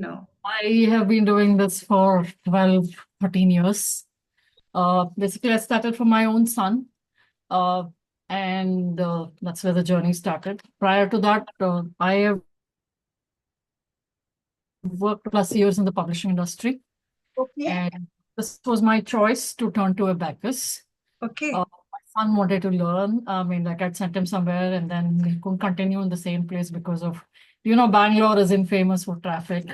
No. I have been doing this for 12, 13 years. Basically, I started for my own son, uh, and that's where the journey started. Prior to that, I have worked plus years in the publishing industry, Okay. and this was my choice to turn to Abacus. Okay. My son wanted to learn. I mean, like I'd sent him somewhere, and then he couldn't continue in the same place because of, Bangalore is infamous for traffic.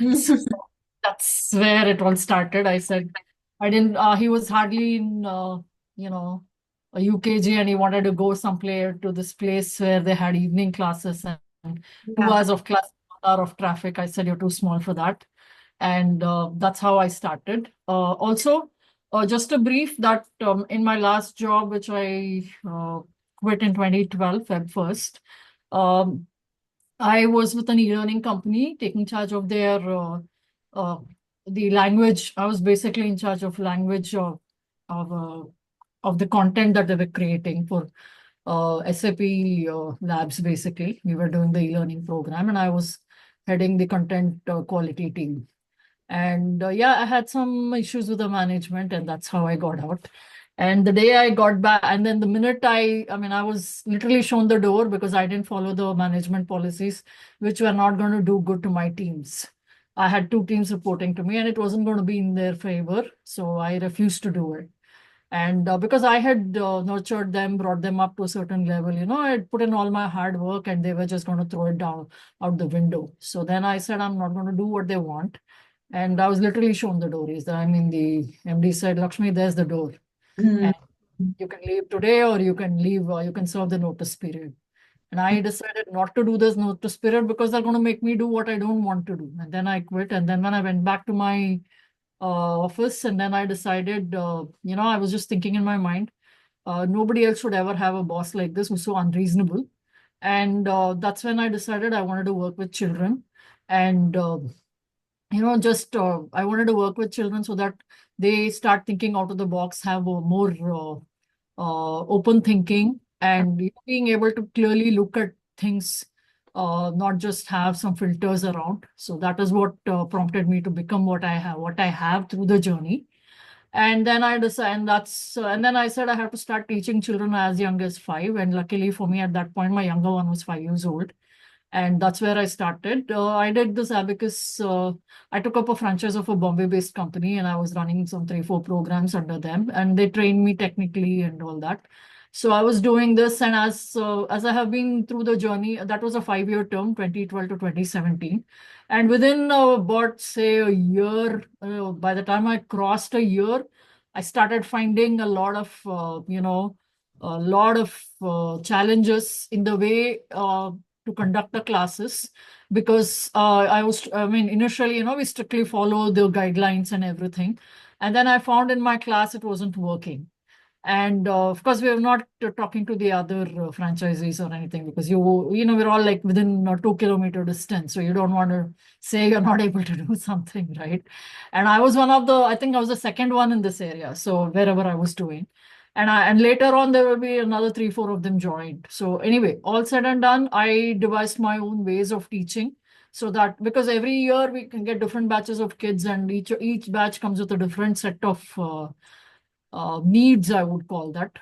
So that's where it all started. I said, I didn't, he was hardly in, you know, a UKG, and he wanted to go somewhere to this place where they had evening classes and two Yeah. hours of class, 1 hour of traffic. I said, you're too small for that. And that's how I started. Also, just a brief that in my last job, which I quit in 2012, Feb 1st, um, I was with an e-learning company taking charge of their uh, the language. I was basically in charge of language of, uh, of the content that they were creating for SAP labs. Basically, we were doing the e-learning program, and I was heading the content quality team. And yeah, I had some issues with the management, and that's how I got out. And the day I got back, and then the minute I was literally shown the door because I didn't follow the management policies, which were not going to do good to my teams. I had two teams reporting to me, and it wasn't going to be in their favor. So I refused to do it. And because I had nurtured them, brought them up to a certain level, I had put in all my hard work, and they were just going to throw it down out the window. So then I said, I'm not going to do what they want. And I was literally shown the door. The MD said, Lakshmi, there's the door. Mm. And you can leave today, or you can leave, you can serve the notice period. And I decided not to do this notice period because they're going to make me do what I don't want to do. And then I quit. And then when I went back to my office, and then I decided, I was just thinking in my mind, nobody else should ever have a boss like this who's so unreasonable. And that's when I decided I wanted to work with children. And just I wanted to work with children so that they start thinking out of the box, have a more open thinking, and being able to clearly look at things, not just have some filters around. So that is what prompted me to become what I have through the journey. And then I decided, and then I said I have to start teaching children as young as 5. And luckily for me, at that point, my younger one was 5 years old. And that's where I started. I did this Abacus. I took up a franchise of a Bombay-based company, and I was running some 3, 4 programs under them, and they trained me technically and all that. So I was doing this, and as I have been through the journey, that was a 5-year term, 2012 to 2017, and within about say a year, by the time I crossed a year, I started finding a lot of challenges in the way to conduct the classes, because initially, we strictly follow the guidelines and everything. And then I found in my class it wasn't working. And of course, we are not talking to the other franchisees or anything, because we're all like within a 2 kilometer distance. So you don't want to say you're not able to do something, right? And I was I think I was the second one in this area. So wherever I was doing. And later on, there will be another 3, 4 of them joined. So anyway, all said and done, I devised my own ways of teaching. So that because every year we can get different batches of kids, and each batch comes with a different set of needs, I would call that.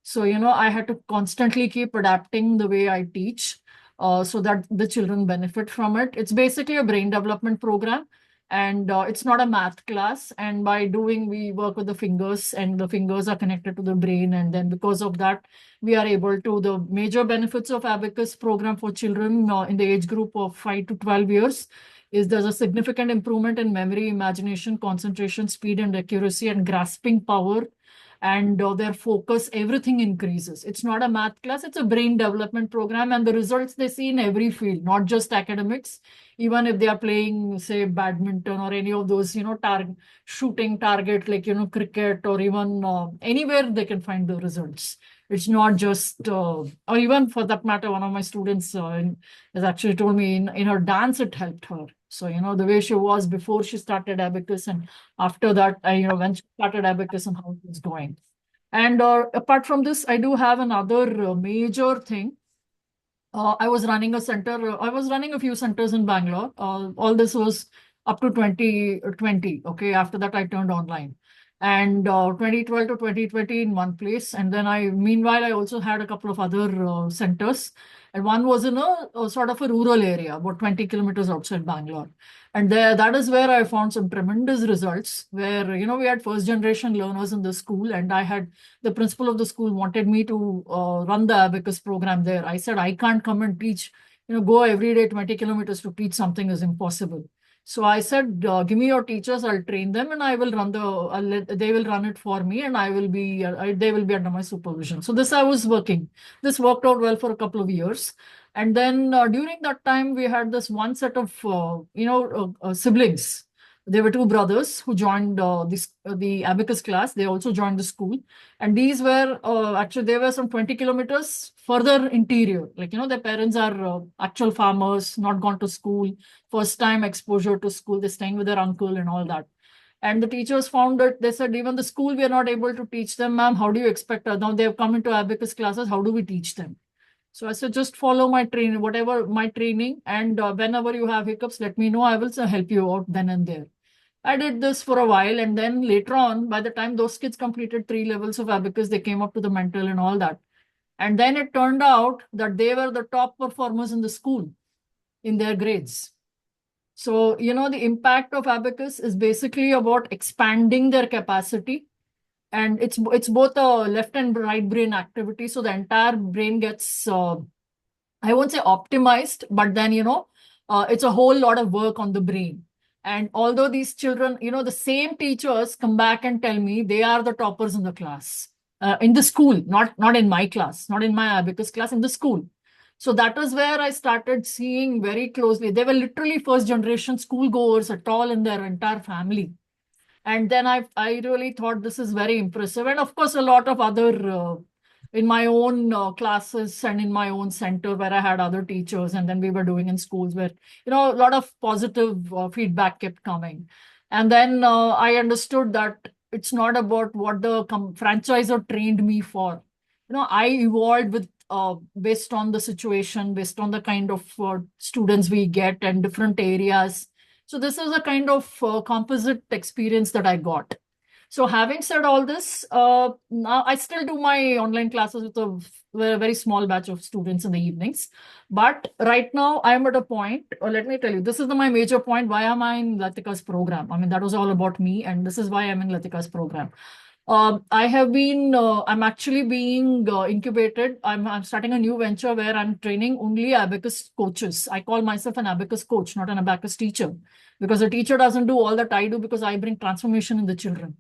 So, I had to constantly keep adapting the way I teach, so that the children benefit from it. It's basically a brain development program, and it's not a math class. And by doing, we work with the fingers, and the fingers are connected to the brain. And then because of that, we are able to, the major benefits of Abacus program for children in the age group of 5 to 12 years is there's a significant improvement in memory, imagination, concentration, speed and accuracy, and grasping power, and their focus, everything increases. It's not a math class, it's a brain development program, and the results they see in every field, not just academics. Even if they are playing, say, badminton or any of those, shooting target, like, cricket, or even anywhere, they can find the results. It's not just, or even for that matter, one of my students has actually told me in her dance, it helped her. So, the way she was before she started Abacus, and after that, when she started Abacus, and how it's going. And apart from this, I do have another major thing, I was running a center. I was running a few centers in Bangalore. All this was up to 2020. Okay. After that, I turned online. And 2012 to 2020 in one place. And then meanwhile, I also had a couple of other centers. And one was in a sort of a rural area, about 20 kilometers outside Bangalore. And that is where I found some tremendous results where, we had first generation learners in the school, and the principal of the school wanted me to run the Abacus program there. I said, I can't come and teach, go every day 20 kilometers to teach something is impossible. So I said, give me your teachers, I'll train them, and I will they will run it for me, and they will be under my supervision. So this I was working. This worked out well for a couple of years. And then during that time, we had this one set of, siblings. There were two brothers who joined the Abacus class. They also joined the school. And these were actually, they were some 20 kilometers further interior. Like, their parents are actual farmers, not gone to school, first time exposure to school. They're staying with their uncle and all that. And the teachers found that they said, even the school, we are not able to teach them, ma'am. How do you expect? Now they have come into Abacus classes. How do we teach them? So I said, just follow my training, whatever my training, and whenever you have hiccups, let me know. I will help you out then and there. I did this for a while, and then later on, by the time those kids completed 3 levels of Abacus, they came up to the mental and all that. And then it turned out that they were the top performers in the school in their grades. So, the impact of Abacus is basically about expanding their capacity, and it's both a left and right brain activity. So the entire brain gets I won't say optimized, but then it's a whole lot of work on the brain. And although these children, the same teachers come back and tell me they are the toppers in the class, in the school, not in my class, not in my Abacus class, in the school. So that is where I started seeing very closely. They were literally first generation schoolgoers at all in their entire family. And then I really thought this is very impressive. And of course, a lot of other in my own classes and in my own center where I had other teachers, and then we were doing in schools where, a lot of positive feedback kept coming. And then I understood that it's not about what the franchisor trained me for. I evolved with based on the situation, based on the kind of students we get and different areas. So this is a kind of composite experience that I got. So having said all this, now I still do my online classes with a very small batch of students in the evenings. But right now I'm at a point, or let me tell you, this is my major point. Why am I in Latika's program? I mean, that was all about me, and this is why I'm in Latika's program. I'm actually being incubated. I'm starting a new venture where I'm training only Abacus coaches. I call myself an Abacus coach, not an Abacus teacher, because a teacher doesn't do all that I do, because I bring transformation in the children.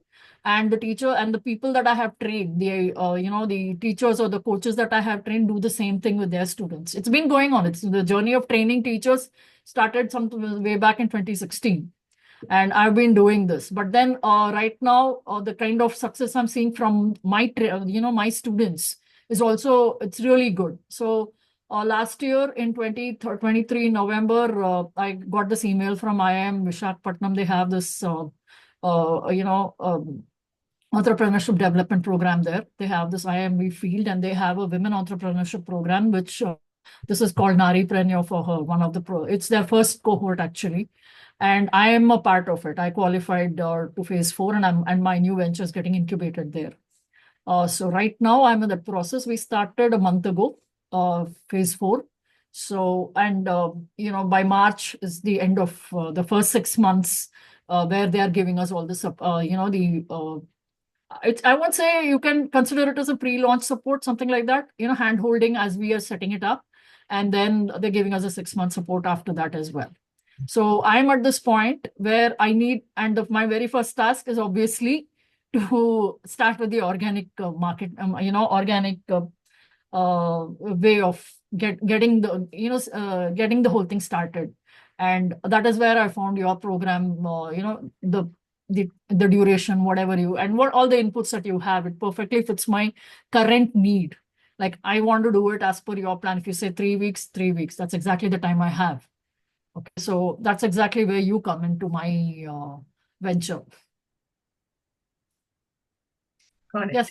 And the teacher and the people that I have trained, the teachers or the coaches that I have trained do the same thing with their students. It's been going on. It's the journey of training teachers started some way back in 2016. And I've been doing this. But then right now, the kind of success I'm seeing from my students is also, it's really good. So last year in 2023 November, I got this email from IIM Visakhapatnam. They have this, entrepreneurship development program there. They have this IMV field, and they have a women entrepreneurship program, which this is called Naripreneur for her. It's their first cohort actually. And I am a part of it. I qualified to phase 4, and my new venture is getting incubated there. So right now I'm in that process. We started a month ago, phase 4. So, and by March is the end of the first 6 months where they are giving us all this, I won't say you can consider it as a pre-launch support, something like that, hand holding as we are setting it up. And then they're giving us a 6-month support after that as well. So I'm at this point where I need, and my very first task is obviously to start with the organic market, organic way of getting the whole thing started. And that is where I found your program, the duration, whatever and what all the inputs that you have, it perfectly fits my current need. Like I want to do it as per your plan. If you say 3 weeks, 3 weeks, that's exactly the time I have. Okay, so that's exactly where you come into my venture. Got it. Yes,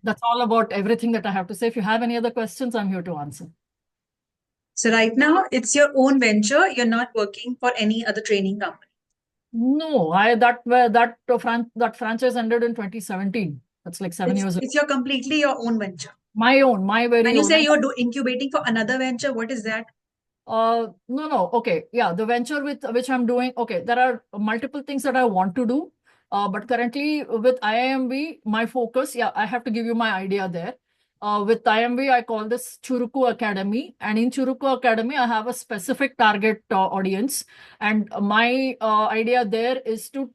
that's all about everything that I have to say. If you have any other questions, I'm here to answer. So right now it's your own venture. You're not working for any other training company. No, I that franchise ended in 2017. That's like 7 years ago. It's your completely your own venture. My own, my When very you own. say you're incubating for another venture, what is that? No. Okay. Yeah, the venture with which I'm doing. Okay, there are multiple things that I want to do. But currently with IIMB, my focus, yeah, I have to give you my idea there. With IMV, I call this Churuku Academy. And in Churuku Academy, I have a specific target audience. And my idea there is to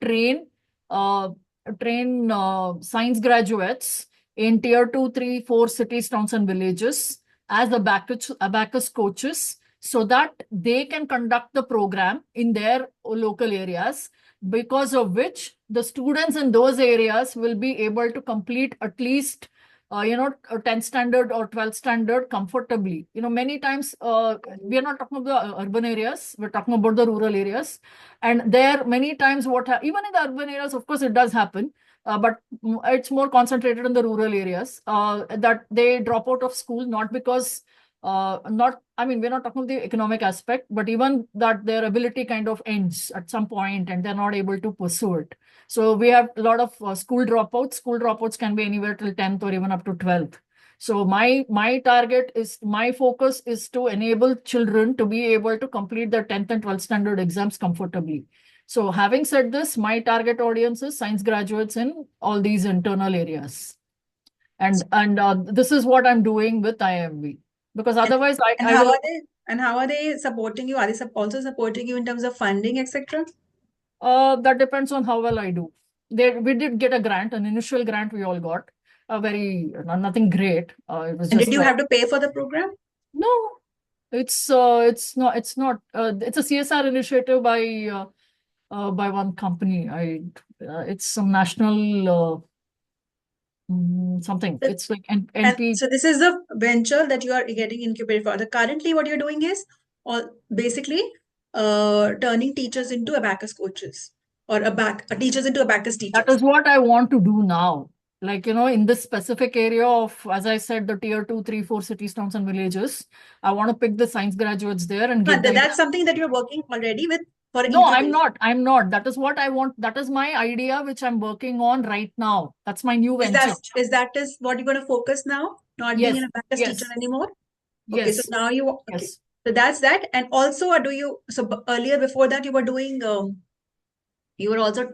uh, train science graduates in tier 2, 3, 4 cities, towns, and villages as Abacus coaches so that they can conduct the program in their local areas, because of which the students in those areas will be able to complete at least a 10th standard or 12th standard comfortably. Many times we are not talking about the urban areas, we're talking about the rural areas. And there many times even in the urban areas, of course, it does happen. But it's more concentrated in the rural areas that they drop out of school, not because not I mean, we're not talking about the economic aspect, but even that their ability kind of ends at some point and they're not able to pursue it. So we have a lot of school dropouts. School dropouts can be anywhere till 10th or even up to 12th. So my focus is to enable children to be able to complete their 10th and 12th standard exams comfortably. So having said this, my target audience is science graduates in all these internal areas. And this is what I'm doing with IMV. Because And, otherwise, and I how will. are they? And how are they supporting you? Are they also supporting you in terms of funding, etc.? That depends on how well I do. We did get a grant, an initial grant we all got. Nothing great. It was And did just you have to pay for the program? no. It's not. It's a CSR initiative by one company. It's some national something. So- It's like And NP. so this is the venture that you are getting incubated for. Currently, what you're doing is all basically turning teachers into abacus coaches or teachers into abacus That teachers. is what I want to do now. Like, in this specific area of, as I said, the tier 2, 3, 4 cities, towns, and villages, I want to pick the science graduates there and give them. That's something that you're working already with for No, I'm incubation. not. I'm not. That is what I want. That is my idea, which I'm working on right now. That's my new venture. Is what you're going to focus now? Not being an Yes, abacus teacher yes, anymore? Okay, so yes. now okay. Yes. So that's that. And also, earlier before that, you were also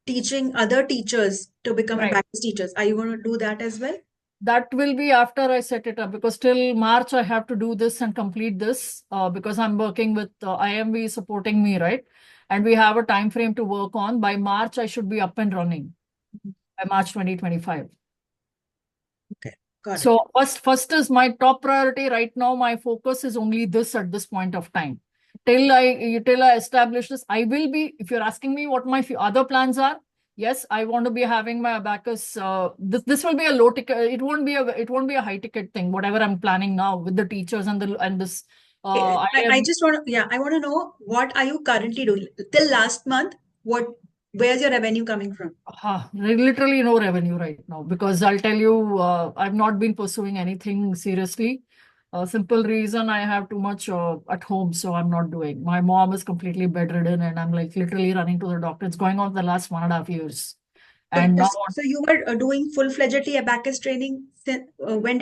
teaching other teachers to become Right. abacus teachers. Are you going to do that as well? That will be after I set it up, because till March I have to do this and complete this because I'm working with IMV supporting me, right? And we have a time frame to work on. By March, I should be up and running by March 2025. Okay, got it. So first is my top priority right now. My focus is only this at this point of time. Till I establish this, I will be. If you're asking me what my other plans are, yes, I want to be having my abacus. This will be a low ticket. It won't be a high ticket thing. Whatever I'm planning now with the teachers and this. I just want to, yeah, I want to know what are you currently doing till last month? Where's your revenue coming from? Literally no revenue right now, because I'll tell you, I've not been pursuing anything seriously. Simple reason, I have too much at home, so I'm not doing. My mom is completely bedridden, and I'm like literally running to the doctor. It's going on for the last 1.5 years, So, and now so you were doing full-fledgedly abacus training. When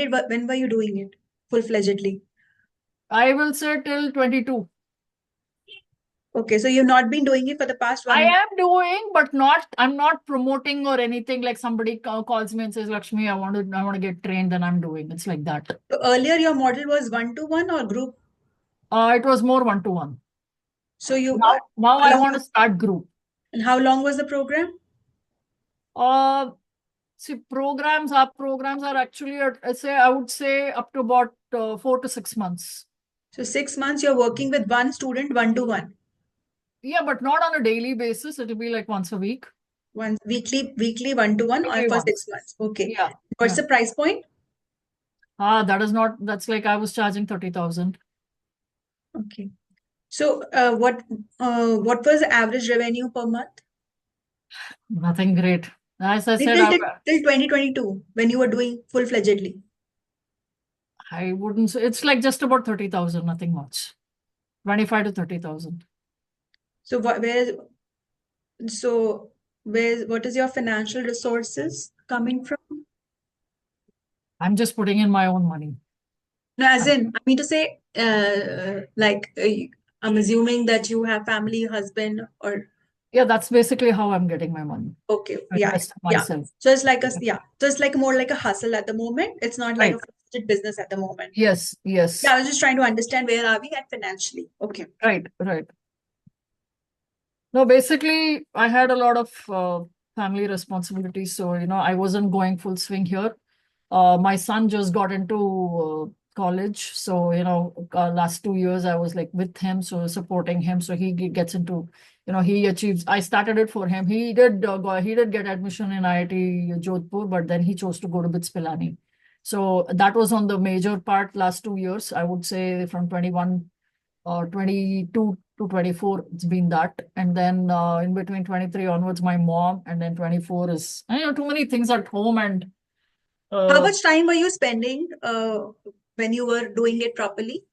were you doing it full-fledgedly? I will say till 22. Okay, so you've not been doing it for the past I 1.5. am doing, but I'm not promoting or anything. Like somebody calls me and says, Lakshmi, I want to get trained, then I'm doing. It's like that. So earlier your model was one-to-one or group. It was more 1-to-1. So you Now how I long want to start group. and how long was the program? Uh, See, our programs are actually, I would say up to about 4 to 6 months. So 6 months you're working with one student one-to-one, Yeah, but not on a daily basis. It'll be like once a week. one weekly one-to-one or Maybe for six once. months. Okay. Yeah, What's yeah. the price point? That's like I was charging 30,000. Okay. So what was the average revenue per month? Nothing great. As I said, Till 2022 when you were doing full-fledgedly. I wouldn't say it's like just about 30,000, nothing much. 25 to 30,000. So what is your financial resources coming from? I'm just putting in my own money. No, as in, I mean to say, I'm assuming that you have family, husband, or Yeah, that's basically how I'm getting my money. okay, I yeah, invest in yeah. myself. So it's like so it's like more like a hustle at the moment. It's not like Right. a full business at the moment. Yes, Yeah, I yes. was just trying to understand where are we at financially. Okay. Right, right. No, basically, I had a lot of family responsibilities. So, I wasn't going full swing here. My son just got into college. So, last 2 years I was like with him, so supporting him. So gets into, he achieves. I started it for him. He did get admission in IIT Jodhpur, but then he chose to go to BITS Pilani. So that was on the major part last 2 years. I would say from 21 22 to 24, it's been that. And then in between 23 onwards, my mom, and then 24 is, too many things at home. And How uh, much time were you spending when you were doing it properly?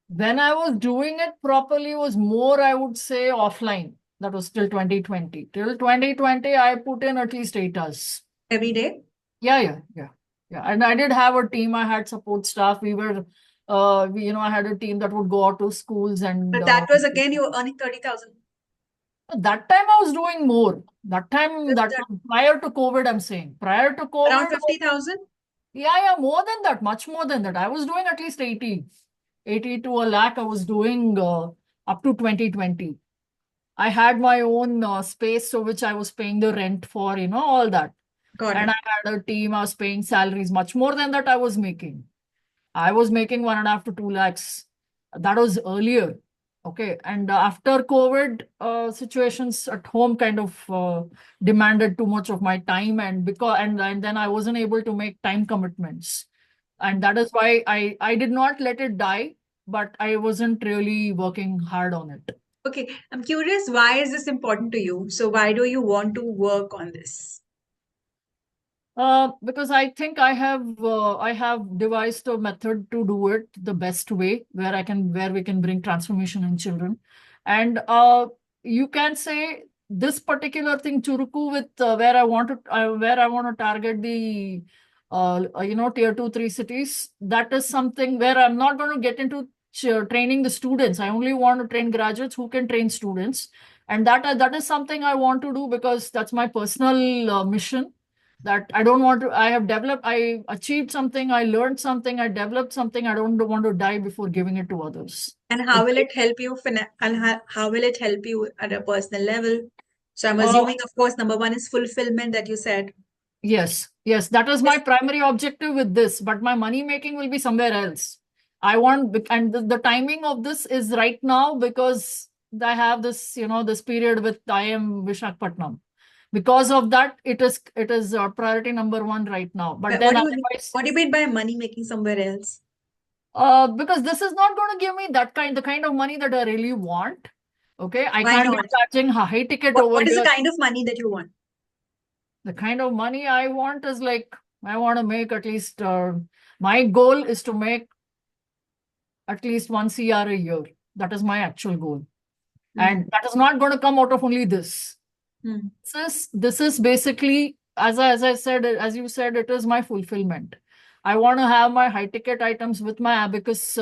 when I was doing it properly was more, I would say, offline. That was till 2020. Till 2020, I put in at least 8 hours. Every day? Yeah, yeah, yeah. Yeah. And I did have a team. I had support staff. I had a team that would go out to schools and But that was again you were earning 30,000. that time I was doing more. That time, that That was prior to COVID, I'm saying. Prior to around COVID, 50,000? yeah, more than that, much more than that. I was doing at least 80 to a lakh. I was doing up to 2020. I had my own space, so which I was paying the rent for, all that. Got And it. I had a team, I was paying salaries, much more than that I was making. I was making 1.5 to 2 lakhs. That was earlier. Okay. And after COVID, situations at home kind of demanded too much of my time, and then I wasn't able to make time commitments. And that is why I did not let it die, but I wasn't really working hard on it. Okay, I'm curious, why is this important to you? So why do you want to work on this? Because I think I have devised a method to do it the best way, where we can bring transformation in children, and you can say this particular thing Churuku with where I want to target the tier 2 3 cities. That is something where I'm not going to get into training the students. I only want to train graduates who can train students, and that is something I want to do because that's my personal mission that I don't want to, I achieved something, I learned something, I developed something. I don't want to die before giving it to others. And how will it help you and how will it help you at a personal level? So I'm Uh, assuming, of course, number one is fulfillment that you said. yes, yes, that is my Yes. primary objective with this, but my money making will be somewhere else. And the timing of this is right now because I have this, this period with IM Vishakhapatnam. Because of that, it is priority number one right now. But But then otherwise, what do you mean by money making somewhere else? because this is not going to give me the kind of money that I really want. Okay, I Why can't be not? charging a high ticket over What is the here. kind of money that you want? The kind of money I want is like I want to make at least. My goal is to make at least 1 CR a year. That is my actual goal, Hmm. and that is not going to come out of only this. Hmm. This is basically, as I said, as you said, it is my fulfillment. I want to have my high ticket items with my Abacus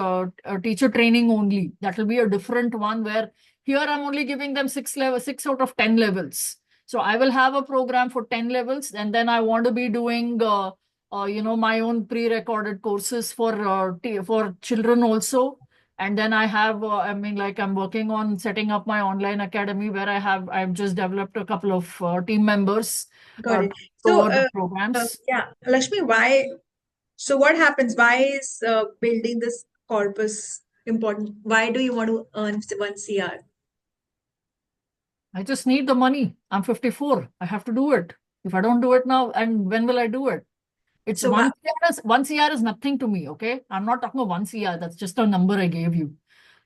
teacher training only. That will be a different one where here I'm only giving them 6 out of 10 levels. So I will have a program for 10 levels, and then I want to be doing my own pre-recorded courses for children also. And then I have, like I'm working on setting up my online academy where I've just developed a couple of team members Got to it. go So, over the programs. yeah, Lakshmi, why? So, what happens? Why is building this corpus important? Why do you want to earn 1 CR? I just need the money. I'm 54. I have to do it. If I don't do it now, and when will I do it? It's So, why, 1 CR is nothing to me. Okay. I'm not talking about 1 CR. That's just a number I gave you.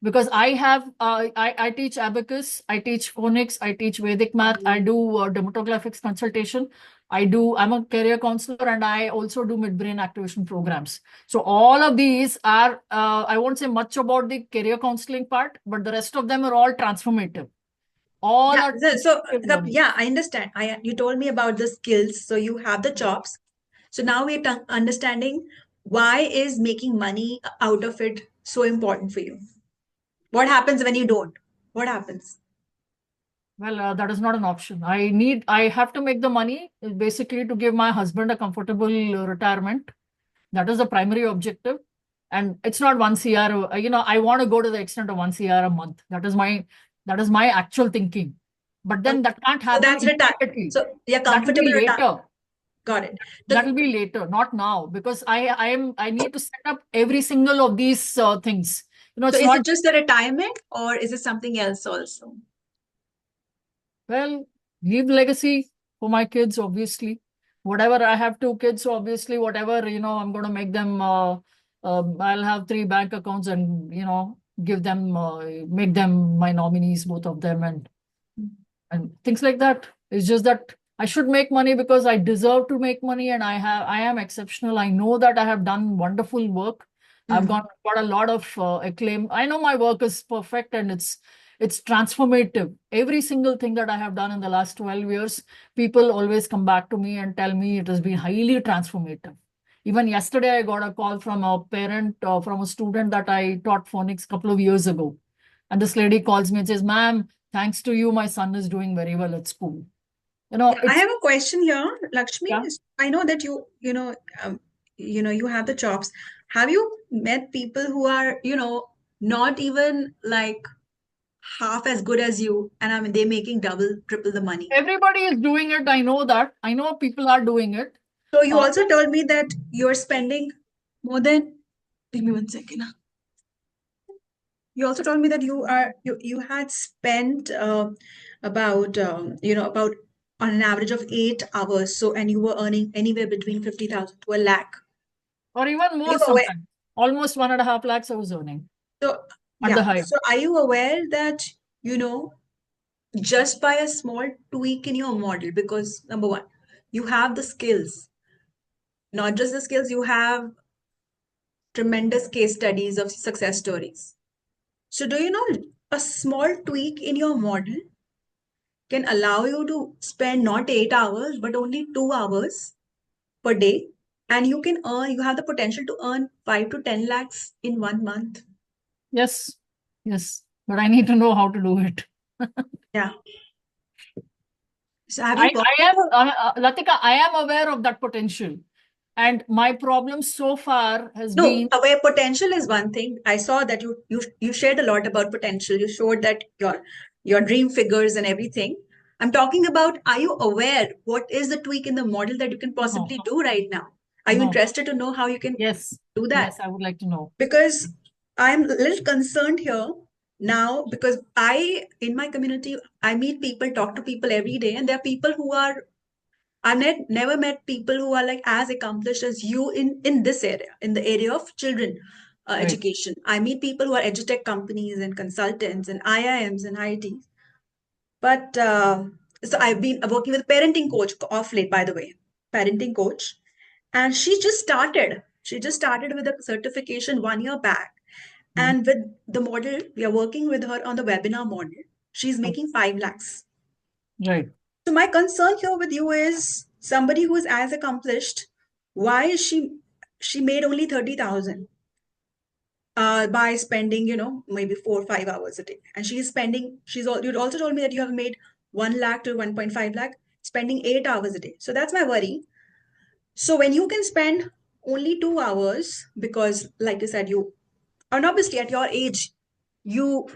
Because I teach Abacus, I teach phonics, I teach Vedic math, I do dermatographics consultation. I'm a career counselor, and I also do midbrain activation programs. So all of these are, I won't say much about the career counseling part, but the rest of them are all transformative. All Yeah. are So, transformative learning. yeah, I understand. You told me about the skills, so you have the jobs. So now we're understanding why is making money out of it so important for you. What happens when you don't? What happens? Well, that is not an option. I have to make the money basically to give my husband a comfortable retirement. That is the primary objective. And it's not 1 CR, I want to go to the extent of 1 CR a month. That is my actual thinking. But then Okay. that can't So happen that's retire. immediately. So you're That will comfortable be retire. later. Got it. That So, will be later, not now, because I need to set up every single of these things. so It's is not. it just the retirement or is it something else also? Well, leave legacy for my kids, obviously. Whatever, I have 2 kids, so obviously, whatever, I'm going to make them, I'll have 3 bank accounts and, give them, make them my nominees, both of them, and things like that. It's just that I should make money because I deserve to make money, and I am exceptional. I know that I have done wonderful work. I've Hmm. got a lot of acclaim. I know my work is perfect, and it's transformative. Every single thing that I have done in the last 12 years, people always come back to me and tell me it has been highly transformative. Even yesterday, I got a call from a parent, from a student that I taught phonics a couple of years ago. And this lady calls me and says, "Ma'am, thanks to you, my son is doing very well at school." Yeah, I It's, have a question here, Lakshmi. yeah. I know that you have the jobs. Have you met people who are, not even like half as good as you, and I mean they're making double, triple the money? Everybody is doing it. I know that. I know people are doing it. So you Uh, also told me that you're spending more than, give me 1 second. You also told me that you had spent about about on an average of 8 hours. So and you were earning anywhere between 50,000 to a lakh. or even Are more you aware? sometimes. Almost 1.5 lakhs I was earning So at the yeah. high. So are you aware that you know just by a small tweak in your model, because number one, you have the skills, not just the skills, you have tremendous case studies of success stories. So do you know a small tweak in your model can allow you to spend not 8 hours but only 2 hours per day, and you have the potential to earn 5 to 10 lakhs in 1 month. Yes. Yes. But I need to know how to do it. Yeah. So have you I worked am, with Latika, I am aware of that potential. And my problem so far has No, been, aware potential is one thing. I saw that you shared a lot about potential. You showed that your dream figures and everything. I'm talking about, are you aware what is the tweak in the model that you can no, possibly do right now? Are you no. interested to know how you can Yes. do that? Yes, I would like to know. Because I'm a little concerned here now because in my community, I meet people, talk to people every day, and there are people who are never met people who are like as accomplished as you in this area, in the area of children Right. education. I meet people who are edutech companies and consultants and IIMs and IITs. But so I've been working with a parenting coach off late, by the way, parenting coach, and she just started. She just started with a certification 1 year back, Mm. and with the model, we are working with her on the webinar model. She's Okay. making 5 lakhs. Right. So my concern here with you is somebody who is as accomplished. Why is she made only 30,000 by spending maybe 4 or 5 hours a day, and she's spending you also told me that you have made 1 lakh to 1.5 lakh spending 8 hours a day. So that's my worry. So when you can spend only 2 hours because, like you said, and obviously at your age, you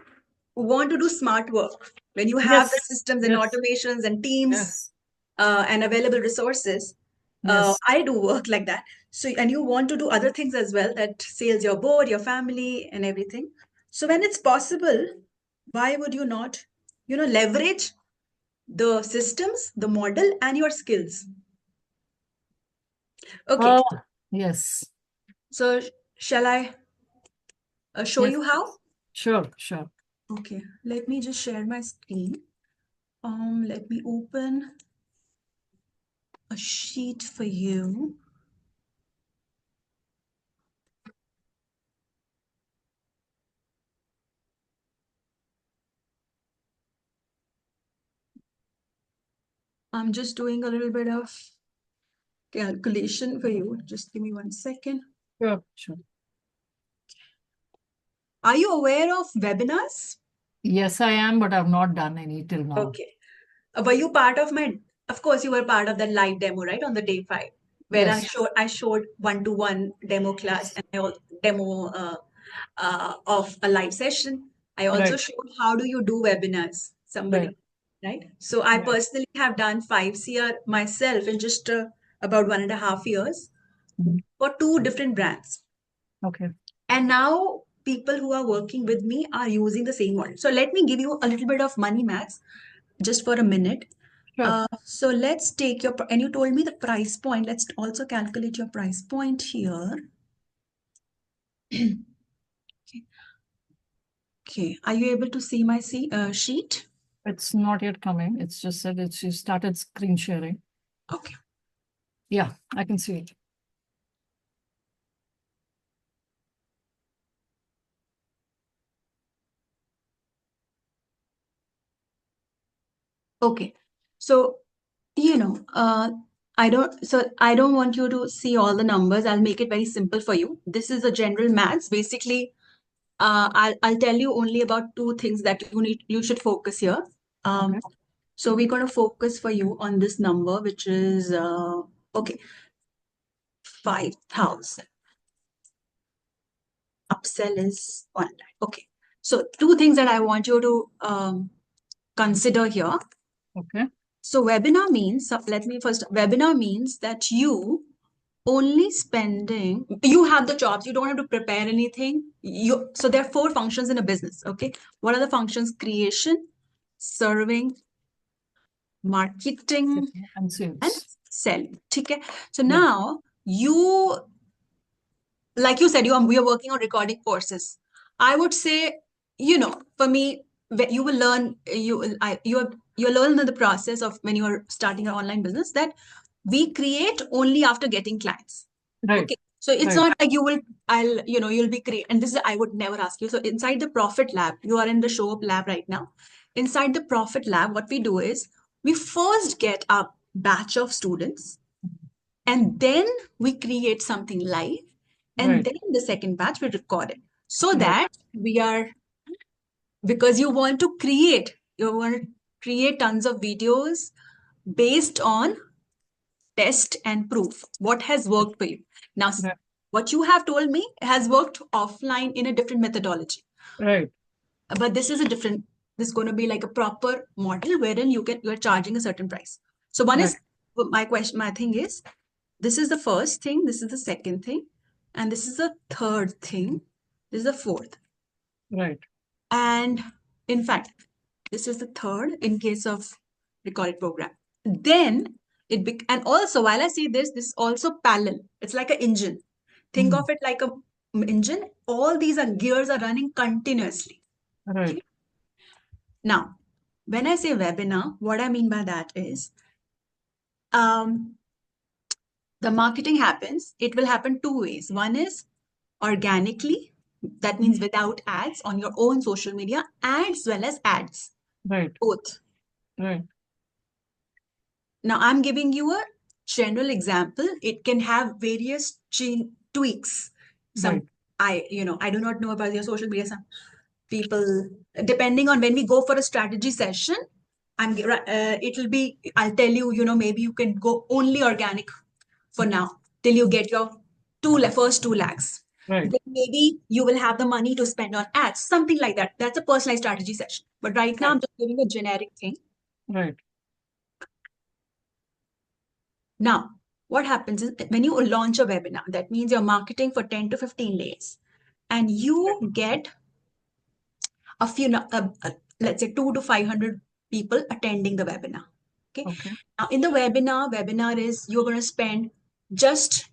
want to do smart work when you have the Yes. systems and Yes. automations and teams Yes. and available resources. Yes. I do work like that. So, and you want to do other things as well that sails your boat, your family, and everything. So, when it's possible, why would you not, leverage the systems, the model, and your skills? Okay. Uh, yes. So, shall I show Yes. you how? Sure. Sure. Okay. Let me just share my screen. Let me open. a sheet for you. I'm just doing a little bit of calculation for you. Just give me 1 second. Sure, sure. Are you aware of webinars? Yes, I am, but I've not done any till now. Okay. Were you part of my, of course, you were part of that live demo, right? On the day 5, where Yes. I showed one-to-one demo class Yes. and demo of a live session. I also Right. showed how do you do webinars, Right. somebody, right? So I Right. personally have done 5 CR myself in just about 1.5 years Mhm. for 2 different brands. Okay. And now people who are working with me are using the same model. So let me give you a little bit of money maths just for a minute. Sure. So let's take your, and you told me the price point. Let's also calculate your price point here. Okay. Are you able to see my sheet? It's not yet coming. It's just said it. She started screen sharing. Okay. Yeah, I can see it. Okay. So, I don't want you to see all the numbers. I'll make it very simple for you. This is a general maths. Basically, I'll tell you only about 2 things that you should focus here. Okay. So we're going to focus for you on this number, which is okay, 5,000. Upsell is 1 lakh. Okay. So 2 things that I want you to consider here. Okay. So webinar means, webinar means that you only spending, you have the jobs, you don't have to prepare anything. So there are 4 functions in a business. Okay. What are the functions? Creation, serving, marketing, And and sales. selling. Okay. So Yeah. now you, like you said, we are working on recording courses. I would say, for me, you will learn, you learn in the process of when you are starting your online business that we create only after getting clients. Right. Okay. So it's Right. not like you'll be create. And this is, I would never ask you. So inside the Profit Lab, you are in the Show Up Lab right now. Inside the Profit Lab, what we do is we first get a batch of students, and then we create something live, and Right. then the second batch we record it, so Right. that we are, because you want to create tons of videos based on test and proof what has worked for you. Now, Right. what you have told me has worked offline in a different methodology, Right. but this is a different, this is going to be like a proper model wherein you're charging a certain price. So one Right. is, my thing is, this is the first thing, this is the second thing, and this is the third thing, this is the fourth. Right. And in fact, this is the third in case of recorded program. Then and also while I say this, this is also parallel. It's like an engine. Think Mm. of it like a engine. All these are gears are running continuously. Right. Okay. Now, when I say webinar, what I mean by that is, um, the marketing happens. It will happen 2 ways. One is organically, that means without ads on your own social media, as well as ads, Right. both. Right. Now I'm giving you a general example. It can have various tweaks. Some, Right. I do not know about your social media. Some people, depending on when we go for a strategy session, it'll be, I'll tell you, maybe you can go only organic for now till you get your first 2 lakhs. Right. Then maybe you will have the money to spend on ads, something like that. That's a personalized strategy session. But right now, Right. I'm just giving a generic thing. Right. Now, what happens is when you launch a webinar, that means you're marketing for 10 to 15 days, and you get a few, let's say 2 to 500 people attending the webinar. Okay. Okay. Now, in the webinar is you're going to spend just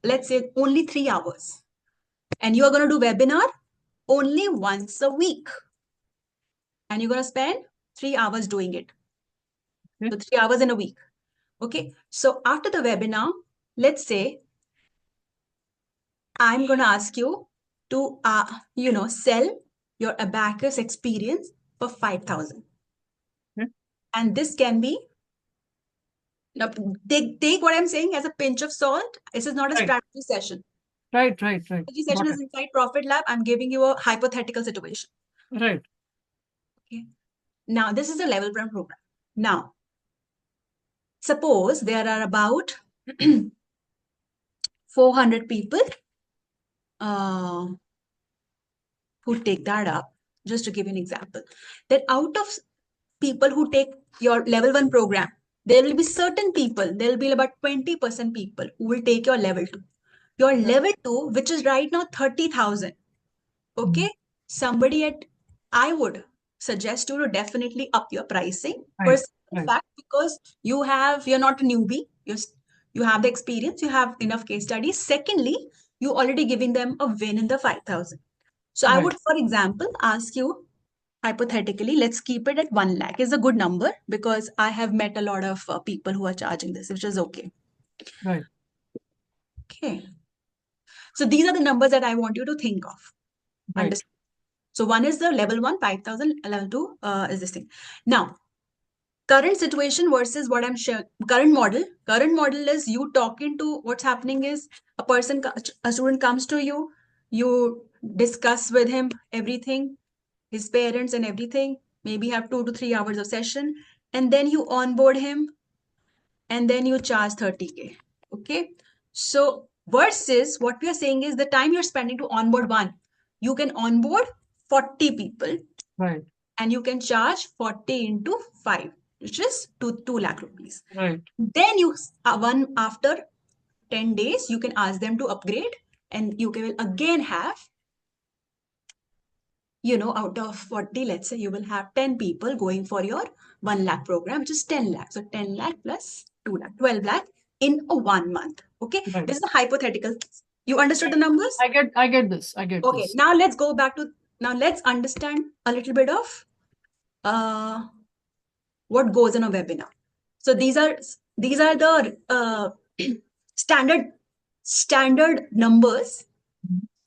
let's say only 3 hours, and you are going to do webinar only once a week, and you're going to spend 3 hours doing it. Okay. So 3 hours in a week. Okay. So after the webinar, let's say I'm going to ask you to, sell your Abacus experience for 5,000. Okay. And this can be, now, take what I'm saying as a pinch of salt. This is not a Right. strategy session. Right. Strategy session Got is it. inside Profit Lab. I'm giving you a hypothetical situation. Right. Okay. Now, this is a level 1 program. Now, suppose there are about 400 people uh, who take that up. Just to give you an example, that out of people who take your level 1 program, there will be certain people, there will be about 20% people who will take your level 2. Your level 2, which is right now 30,000. Okay. Somebody at, I would suggest you to definitely up your pricing. Right. First, in Right. fact, because you're not a newbie, you have the experience, you have enough case studies. Secondly, you already giving them a win in the 5,000. So I Right. would, for example, ask you hypothetically, let's keep it at 1 lakh is a good number because I have met a lot of people who are charging this, which is okay. Right. Okay. So these are the numbers that I want you to think of. Right. Understand? So one is the level 1, 5,000, level 2 is this thing. Now, current situation versus what I'm sharing, current model is you talking to, what's happening is a student comes to you, you discuss with him everything, his parents and everything, maybe have 2 to 3 hours of session, and then you onboard him and then you charge 30K. Okay. So versus what we are saying is the time you're spending to onboard one, you can onboard 40 people Right. and you can charge 40 into 5, which is 2 lakh rupees. Right. Then you, one after 10 days, you can ask them to upgrade and you will again have, out of 40, let's say you will have 10 people going for your 1 lakh program, which is 10 lakh. So 10 lakh plus 2 lakh, 12 lakh in a 1 month. Okay. Right. This is a hypothetical. You understood the numbers? I get this. I get Okay. this. Now let's go back to, now let's understand a little bit of uh, what goes in a webinar. So these are the standard numbers.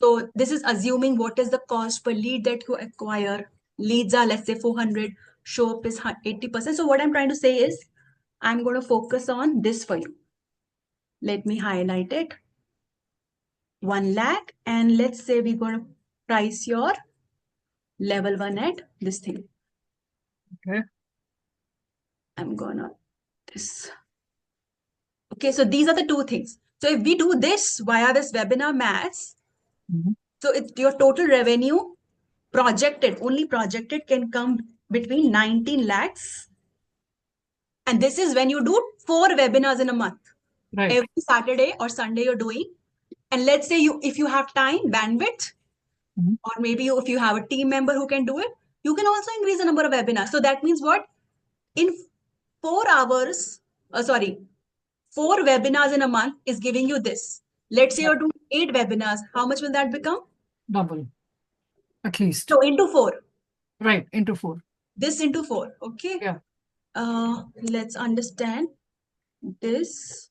So this is assuming what is the cost per lead that you acquire. Leads are, let's say, 400, show up is 80%. So what I'm trying to say is I'm going to focus on this for you. Let me highlight it. 1 lakh. And let's say we're going to price your level 1 at this thing. Okay. I'm going to this. Okay, so these are the two things. So if we do this via this webinar maths, so it's your total revenue only projected can come between 19 lakhs. And this is when you do 4 webinars in a month. Right. Every Saturday or Sunday you're doing. And let's say if you have time, bandwidth, or maybe if you have a team member who can do it, you can also increase the number of webinars. So that means what? In 4 hours, 4 webinars in a month is giving you this. Let's say you're doing 8 webinars. How much will that become? Double, at least. So into 4. Right. Into 4. This into 4. Okay. Yeah. Let's understand this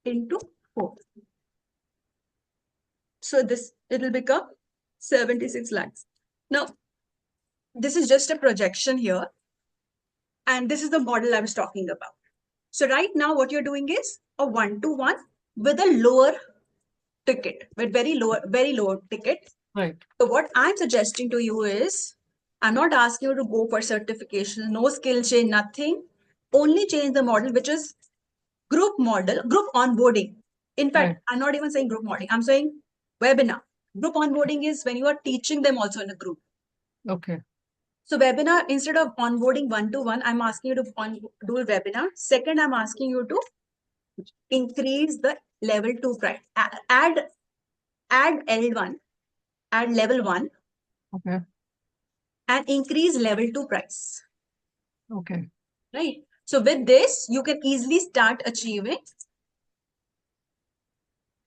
into 4. So this, it'll become 76 lakhs. Now, this is just a projection here. And this is the model I was talking about. So right now, what you're doing is a 1-to-1 with a lower ticket, with very low ticket. Right. So what I'm suggesting to you is, I'm not asking you to go for certification, no skill change, nothing. Only change the model, which is group model, group onboarding. In fact, Right. I'm not even saying group modeling. I'm saying webinar. Group onboarding is when you are teaching them also in a group. Okay. So webinar, instead of onboarding 1-to-1, I'm asking you to do a webinar. Second, I'm asking you to increase the level 2 price. Add L1, add level 1, Okay. and increase level 2 price. Okay. Right. So with this, you can easily start achieving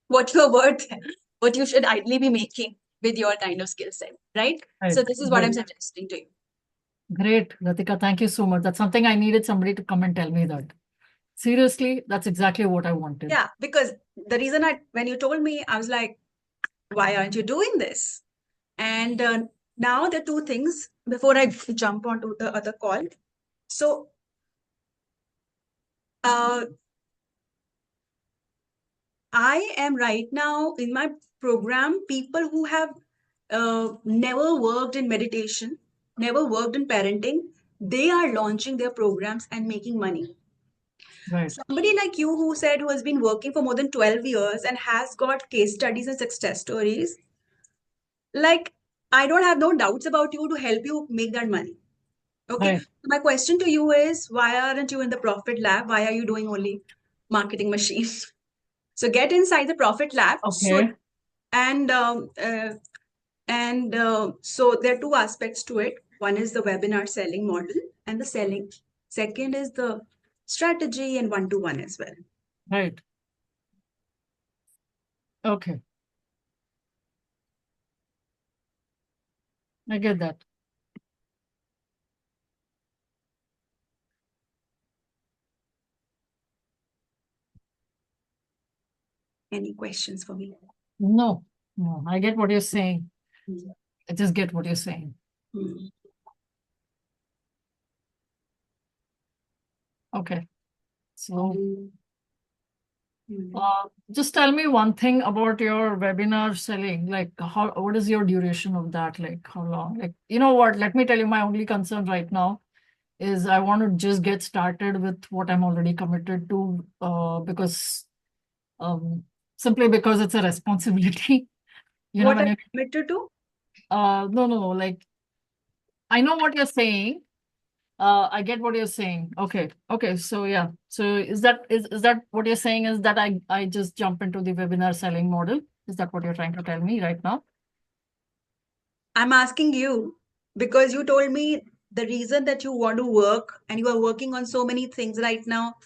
what you're worth, what you should ideally be making with your kind of skill set. Right. Right. So this is what I'm Right. suggesting to you. Great, Latika. Thank you so much. That's something I needed somebody to come and tell me that. Seriously, that's exactly what I wanted. Yeah, because the reason when you told me, I was like, why aren't you doing this? And now there are two things before I jump onto the other call. So, I am right now in my program, people who have never worked in meditation, never worked in parenting, they are launching their programs and making money. Right. Somebody like you who has been working for more than 12 years and has got case studies and success stories, like, I don't have no doubts about you to help you make that money. Okay. Right. My question to you is, why aren't you in the profit lab? Why are you doing only marketing machine? So get inside the profit lab. Okay. And so there are two aspects to it. One is the webinar selling model and the selling. Second is the strategy and one-to-one as well. Right. Okay. I get that. Any questions for me? No, no, I get what you're saying. Hmm. I just get what you're saying. Hmm. Okay. So, Hmm. just tell me one thing about your webinar selling. Like, what is your duration of that? Like, how long? Like, you know what? Let me tell you, my only concern right now is I want to just get started with what I'm already committed to, because simply because it's a responsibility. You know, What when are you you committed to? no, like, I know what you're saying. I get what you're saying. Okay. Okay. So yeah. So is that what you're saying is that I just jump into the webinar selling model? Is that what you're trying to tell me right now? I'm asking you because you told me the reason that you want to work and you are working on so many things right now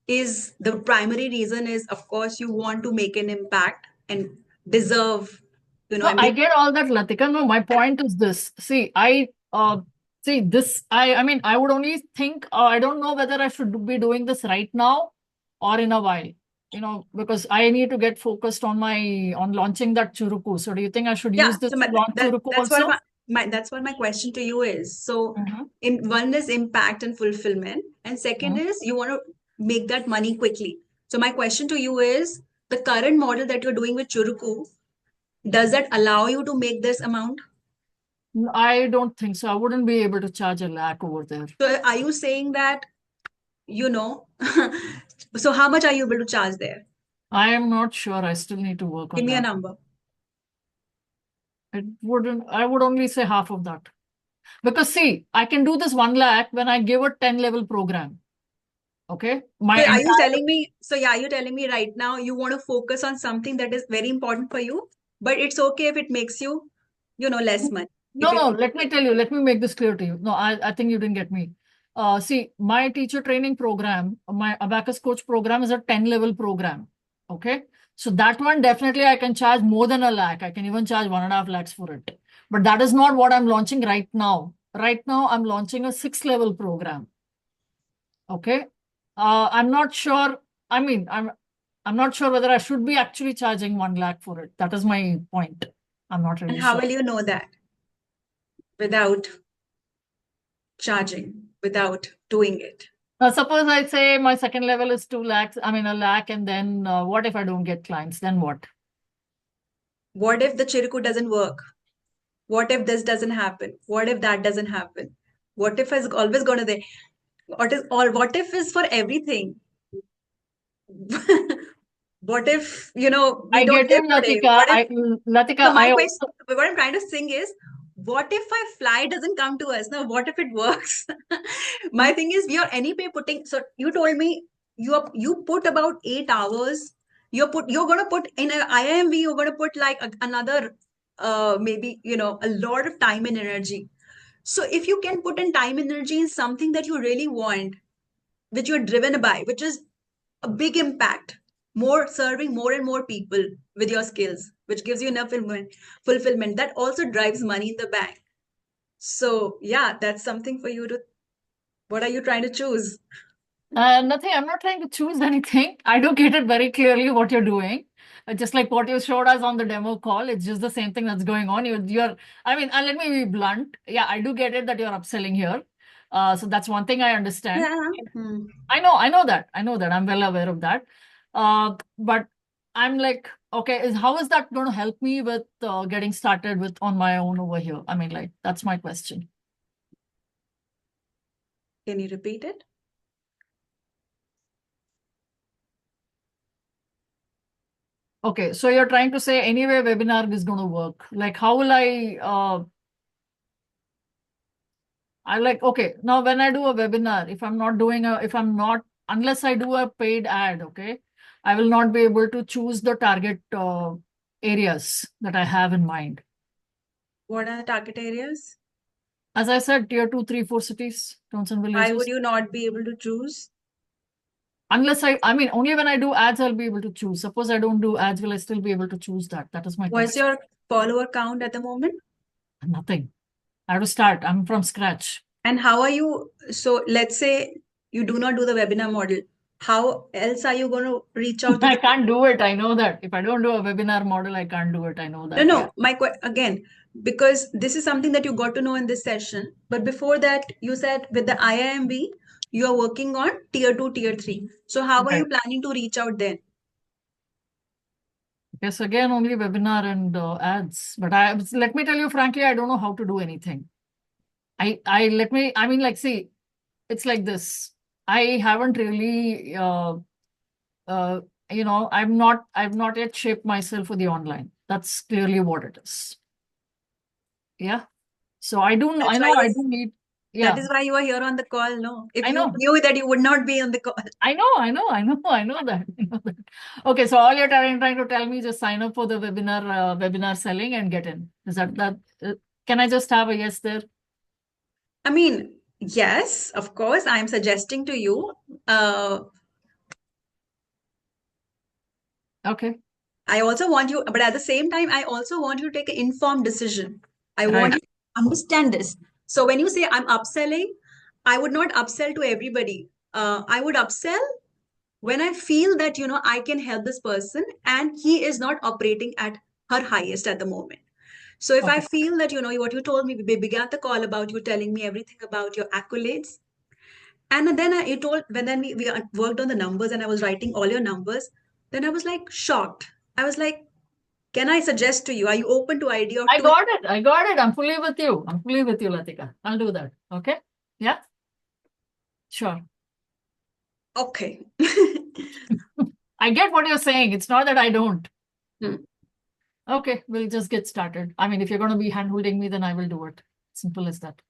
is the primary reason is, of course, you want to make an impact and deserve, No, I every. get all that, Latika. No, my point is this. See, I mean, I would only think, I don't know whether I should be doing this right now or in a while, because I need to get focused on launching that Churuku. So do you think I should Yeah. use this So to launch Churuku that's what also? that's what my question to you is. So, Mhm. one is impact and fulfillment, and second Mhm. is you want to make that money quickly. So my question to you is, the current model that you're doing with Churuku, does that allow you to make this amount? I don't think so. I wouldn't be able to charge a lakh over there. So are you saying that, you know, so how much are you able to charge there? I am not sure. I still need to work Give on me a that. number. I would only say half of that. Because see, I can do this 1 lakh when I give a 10 level program. Okay. My So are you entire, telling me, so yeah, are you telling me right now you want to focus on something that is very important for you, but it's okay if it makes you, less money. no, If it, no, let me tell you, let me make this clear to you. No, I think you didn't get me. See, my teacher training program, my Abacus coach program is a 10 level program. Okay. So that one definitely I can charge more than a lakh. I can even charge 1.5 lakhs for it. But that is not what I'm launching right now. Right now, I'm launching a 6 level program. Okay. I'm not sure. I mean, I'm not sure whether I should be actually charging 1 lakh for it. That is my point. I'm not and really how sure. will you know that without charging, without doing it? Suppose I say my second level is 2 lakhs, I mean a lakh, and then what if I don't get clients? Then what? What if the Chiriku doesn't work? What if this doesn't happen? What if that doesn't happen? What if is always gonna there? What if is for everything? What if, we I don't get you, live today? Latika. What if, Latika, so my I question, also, what I'm trying to sing is, what if my fly doesn't come to us? Now, what if it works? My thing is, we are anyway putting, so you told me you put about 8 hours. You're gonna put in an IIMV, you're gonna put like another maybe, a lot of time and energy. So if you can put in time and energy in something that you really want, which you're driven by, which is a big impact, more serving more and more people with your skills, which gives you enough fulfillment, that also drives money in the bank. So yeah, that's something for you to, what are you trying to choose? Nothing. I'm not trying to choose anything. I do get it very clearly what you're doing. Just like what you showed us on the demo call, it's just the same thing that's going on. You're, I mean, and let me be blunt. Yeah, I do get it that you're upselling here. So that's one thing I understand. Yeah. Hmm. I know that. I'm well aware of that. But I'm like, okay, how is that going to help me with getting started with on my own over here? I mean, like, that's my question. Can you repeat it? Okay, so you're trying to say anyway webinar is going to work. Like how will I like, okay, now when I do a webinar, if I'm not, unless I do a paid ad, okay, I will not be able to choose the target areas that I have in mind. What are the target areas? As I said, tier two, three, four cities, towns and Why would villages. you not be able to choose? Unless I mean, only when I do ads, I'll be able to choose. Suppose I don't do ads, will I still be able to choose that? That is my What's question. your follower count at the moment? Nothing. I have to start. I'm from scratch. And how are you? So let's say you do not do the webinar model. How else are you going to reach out to I the can't do it. I know that. If I don't do a webinar model, I can't do it. I know No, that. Yeah. no, again, because this is something that you got to know in this session. But before that, you said with the IIMB, you are working on tier two, tier three. So how are you Right. planning to reach out then? Yes, again, only webinar and ads. But let me tell you frankly, I don't know how to do anything. I mean, like, see, it's like this. I haven't really, uh, I've not yet shaped myself for the online. That's clearly what it is. Yeah. So I That's why know I do need, that yeah, is why you are here on the call. No, if I you know. knew that you would not be on the call. I know that. I know that. Okay, so all you're trying to tell me is just sign up for the webinar selling and get in. Is that? Can I just have a yes there? I mean, yes, of course, I am suggesting to you. Uh, Okay, I also want you, but at the same time, I also want you to take an informed decision. I want right. you to understand this. So when you say I'm upselling, I would not upsell to everybody. I would upsell when I feel that, I can help this person and he is not operating at her highest at the moment. So if I Okay, feel that, what you told me, we began the call about you telling me everything about your accolades. And then you told, when then we worked on the numbers and I was writing all your numbers, then I was like shocked. I was like, can I suggest to you, are you open to idea of I doing? got it. I got it. I'm fully with you. I'm fully with you, Latika. I'll do that. Okay. Yeah. Sure. Okay. I get what you're saying. It's not that I don't. Hmm. Okay, we'll just get started. I mean, if you're going to be hand-holding me, then I will do it. Simple as that.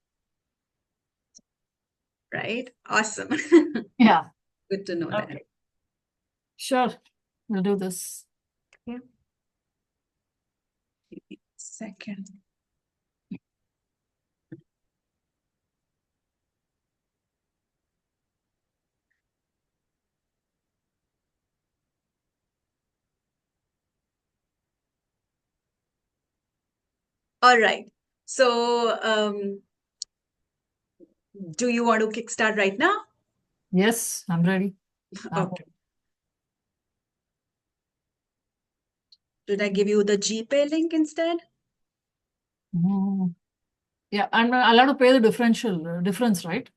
Right? Awesome. Yeah. Good to know that. Okay. Sure. We'll do this. Yeah. Second. All right. So, do you want to kickstart right now? Yes, I'm ready. Okay. Should I give you the GPay link instead? Mm. Yeah, I'm allowed to pay the difference, right?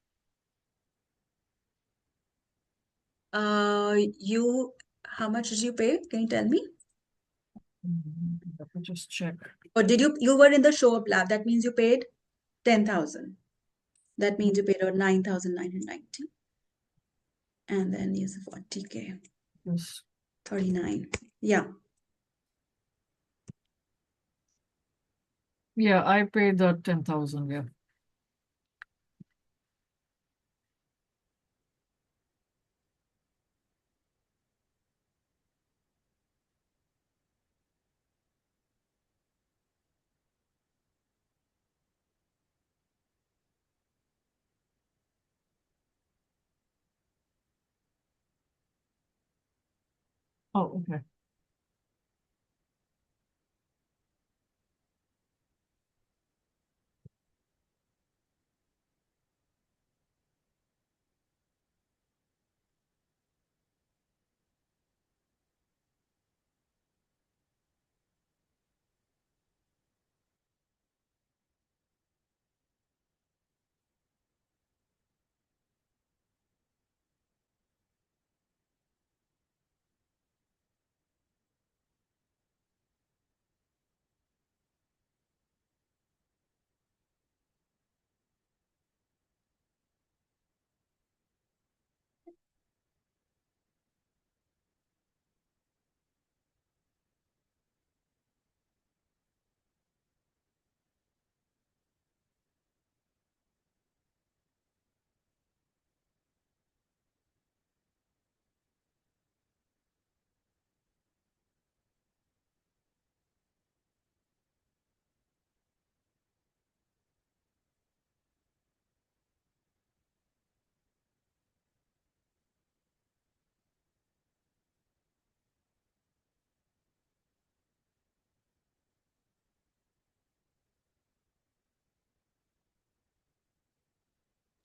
How much did you pay? Can you tell me? Let me just check. Or did you were in the show up lab? That means you paid 10,000. That means you paid around 9,990. And then use 40K, Yes. 39. Yeah. Yeah, I paid the 10,000. Yeah. Oh, okay.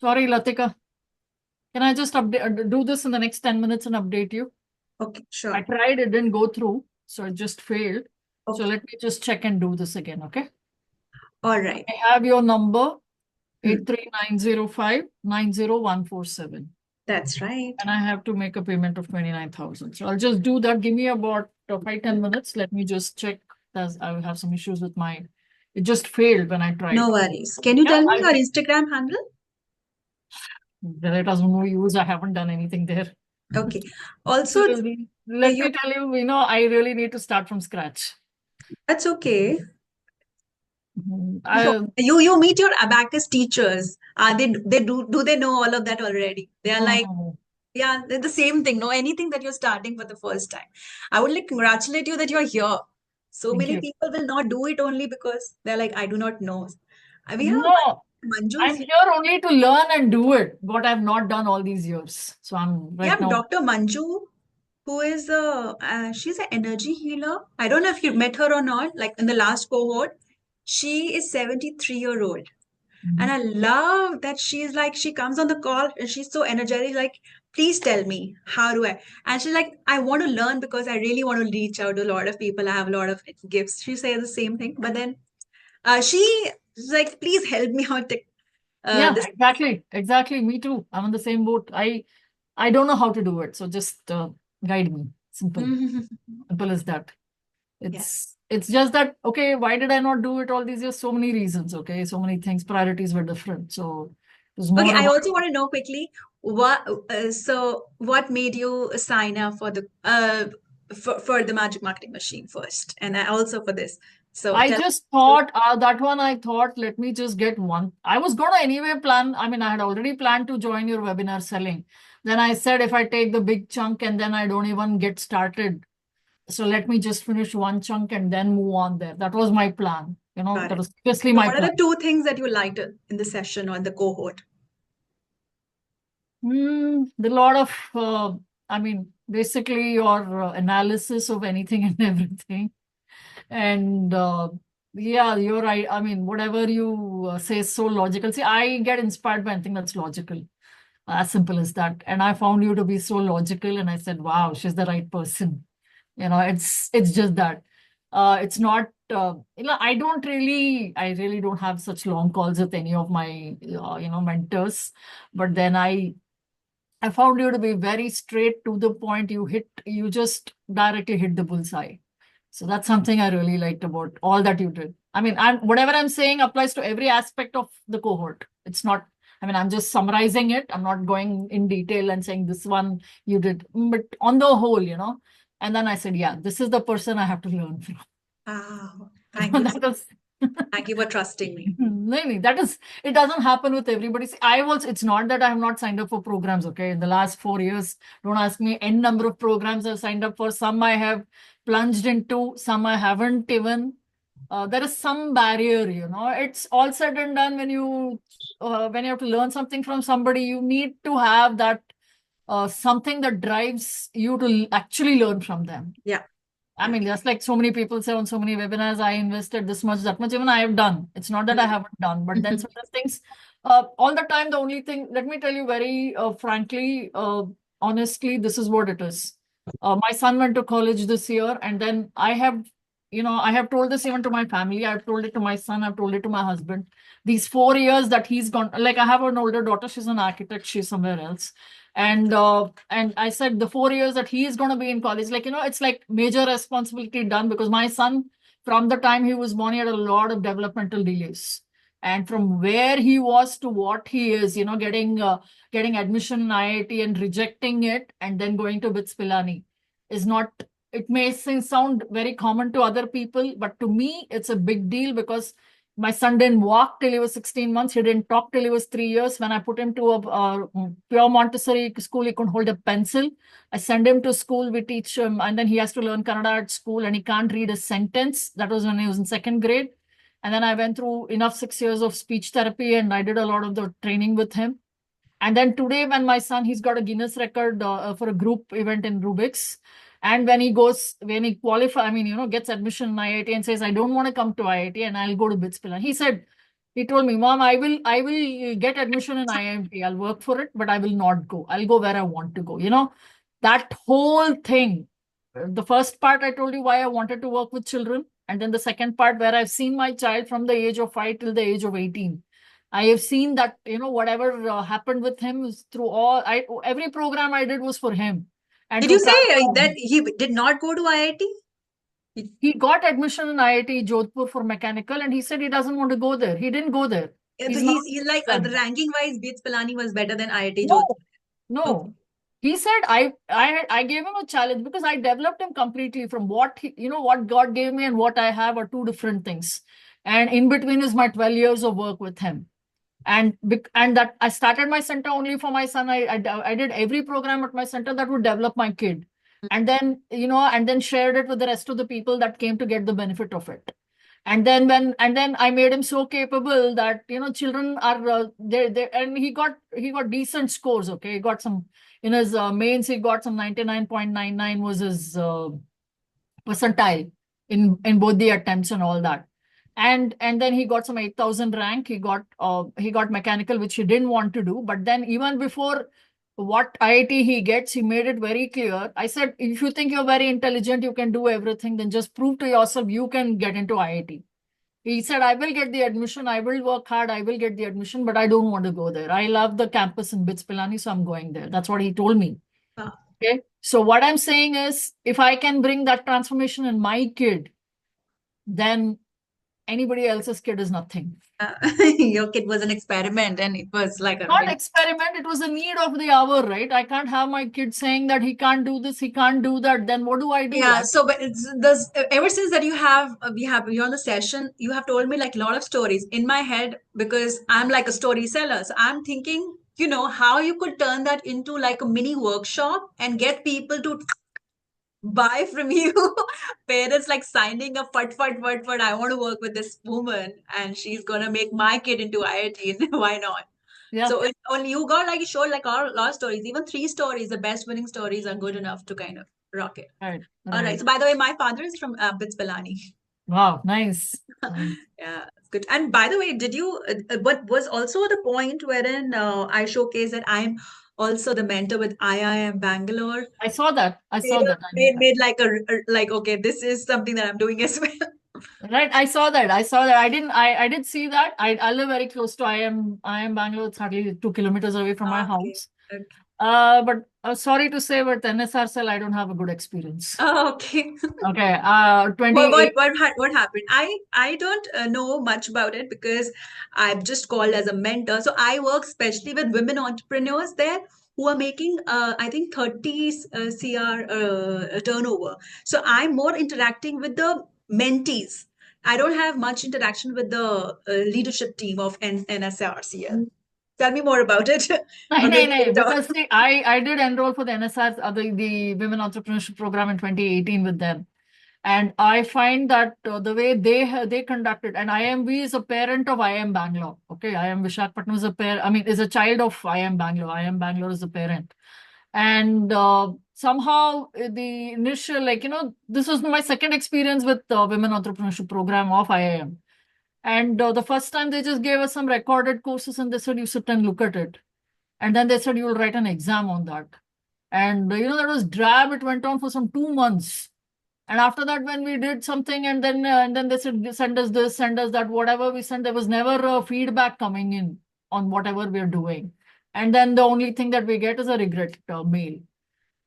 Sorry, Latika. Can I just update, do this in the next 10 minutes and update you? Okay, I sure. tried, it didn't go through, so it just failed. So Okay. let me just check and do this again, okay? All right. I have your number, Hmm. 83905 90147. That's right. And I have to make a payment of 29,000. So I'll just do that. Give me about 5-10 minutes. Let me just check. As I will have some issues with my. It just failed when I No tried. worries. Can you Yeah, tell me I your Instagram handle? It has no use. I haven't done anything there. Okay. Also, Let you me tell you, I really need to start from scratch. that's okay. Mhm. I, You meet your Abacus teachers. They do they know all of that already? They are no, like, no, no. yeah, they're the same thing. No, anything that you're starting for the first time. I would like congratulate you that you're here. So Thank many you. people will not do it only because they're like, I do not know. We have No, Manju I'm is here. here only to learn and do it, what I've not done all these years. So I'm We right have now. Dr. Manju, who is she's an energy healer. I don't know if you met her or not. Like in the last cohort, she is 73-year-old. And I love that she's like, she comes on the call and she's so energetic, like, please tell me, how do I? And she's like, I want to learn because I really want to reach out to a lot of people. I have a lot of gifts. She says the same thing. But then she is like, please help me out. Yeah, This. exactly. Exactly. Me too. I'm on the same boat. I don't know how to do it. So just guide me. Simple. Simple as that. Yeah. It's just that, okay, why did I not do it all these years? So many reasons, okay? So many things, priorities were different. So it was Okay. more I about also want to know quickly what made you sign up for the Magic Marketing Machine first, and I also for this. So I tell. just thought that one, I thought, let me just get one. I was gonna anyway plan. I mean, I had already planned to join your webinar selling. Then I said if I take the big chunk and then I don't even get started. So let me just finish one chunk and then move on there. That was my plan. Got That it. was seriously So my what are plan. the two things that you liked in the session or in the cohort? The lot of, I mean, basically your analysis of anything and everything. And yeah, you're right. I mean, whatever you say is so logical. See, I get inspired by anything that's logical. As simple as that. And I found you to be so logical, and I said, "Wow, she's the right person." It's just that. It's not. I really don't have such long calls with any of my mentors. But then I found you to be very straight to the point. You just directly hit the bullseye. So that's something I really liked about all that you did. I mean, whatever I'm saying applies to every aspect of the cohort. It's not, I mean, I'm just summarizing it. I'm not going in detail and saying this one you did, but on the whole, And then I said, yeah, this is the person I have to learn from. Ah, thank you. That was Thank you for trusting me. No, no, that is, it doesn't happen with everybody. See, it's not that I have not signed up for programs, okay? In the last 4 years, don't ask me, N number of programs I've signed up for. Some I have plunged into, some I haven't even. There is some barrier, It's all said and done when you have to learn something from somebody, you need to have that something that drives you to actually learn from them. Yeah, I yeah. mean, just like so many people say on so many webinars, I invested this much, that much, even I have done. It's not that I haven't done, but then certain things, all the time, the only thing, let me tell you very frankly, honestly, this is what it is. My son went to college this year, and then I have told this even to my family. I've told it to my son, I've told it to my husband. These 4 years that he's gone, like I have an older daughter, she's an architect, she's somewhere else. And I said the 4 years that he is going to be in college, like it's like major responsibility done because my son, from the time he was born, he had a lot of developmental delays. And from where he was to what he is, getting admission in IIT and rejecting it and then going to BITS Pilani is not, it may sound very common to other people, but to me, it's a big deal because my son didn't walk till he was 16 months. He didn't talk till he was 3 years. When I put him to a pure Montessori school, he couldn't hold a pencil. I send him to school, we teach him, and then he has to learn Kannada at school, and he can't read a sentence. That was when he was in second grade. And then I went through enough 6 years of speech therapy, and I did a lot of the training with him. And then today, when my son, he's got a Guinness record for a group event in Rubik's. And when he qualify, I mean, gets admission in IIT and says, I don't want to come to IIT and I'll go to BITS Pillar. He said, He told me, Mom, I will get admission in IIMT. I'll work for it, but I will not go. I'll go where I want to go. That whole thing. The first part I told you why I wanted to work with children, and then the second part where I've seen my child from the age of 5 till the age of 18. I have seen that, whatever happened with him is through every program I did was for him and Did to you say transform that him. he did not go to IIT? He got admission in IIT Jodhpur for mechanical, and he said he doesn't want to go there. He didn't go there. So He's not he's like the done. ranking wise, BH Pilani was better than IIT No, Jodhpur. Okay. no. He said I gave him a challenge because I developed him completely from what God gave me and what I have are two different things. And in between is my 12 years of work with him. And that I started my center only for my son. I did every program at my center that would develop my kid, and then shared it with the rest of the people that came to get the benefit of it. And then I made him so capable that children are they and he got decent scores. Okay, he got some in his mains. He got some 99.99 was his percentile in both the attempts and all that. And then he got some 8,000 rank. He got mechanical, which he didn't want to do. But then even before what IIT he gets, he made it very clear. I said, if you think you're very intelligent, you can do everything, then just prove to yourself you can get into IIT. He said, I will get the admission, I will work hard, I will get the admission, but I don't want to go there. I love the campus in BITS Pilani, so I'm going there. That's what he told me. Ah, Okay. So what I'm saying is, if I can bring that transformation in my kid, then anybody else's kid is nothing. your kid was an experiment and it was like a Not experiment, it was a need of the hour, right? I can't have my kid saying that he can't do this, he can't do that. Then what do I do? yeah. So, but it's this ever since that you're on the session, you have told me like a lot of stories in my head because I'm like a story seller. So I'm thinking, how you could turn that into like a mini workshop and get people to buy from you. Parents like signing up, fut. I want to work with this woman and she's gonna make my kid into IIT. Why not? Yeah, So it only you got like showed like a lot of stories, even three stories, the best winning stories are good enough to kind of rock it. right, All right. right. So by the way, my father is from Bits Pilani. Wow, nice. Nice. Yeah, it's good. And by the way, did you? What was also the point wherein I showcase that I'm also the mentor with IIM Bangalore. I saw that. I Made, saw that. I know made that. made like like okay, this is something that I'm doing as well. Right, I saw that. I saw that. I did see that. I live very close to I am Bangalore. It's hardly 2 kilometers away from my Okay. house. Okay. But sorry to say, but NSR cell, I don't have a good experience. Oh, okay. Okay. What what 28. what ha- what happened? I don't know much about it because I've just called as a mentor. So I work especially with women entrepreneurs there who are making I think 30 CR turnover. So I'm more interacting with the mentees. I don't have much interaction with the leadership team of NSRCL. Tell me more about it, No, or no, maybe no, later. because see, I did enroll for the NSR, the Women Entrepreneurship Program in 2018 with them. And I find that the way they conducted, and IMB is a parent of IIM Bangalore. Okay, IIM Vishakhapatnam is a parent. I mean, is a child of IIM Bangalore. IIM Bangalore is a parent, and somehow the initial, this was my second experience with the Women Entrepreneurship Program of IIM. And the first time they just gave us some recorded courses, and they said you sit and look at it, and then they said you will write an exam on that. And that was drab. It went on for some 2 months. And after that, when we did something, and then they said, send us this, send us that, whatever we sent, there was never feedback coming in on whatever we're doing. And then the only thing that we get is a regret mail.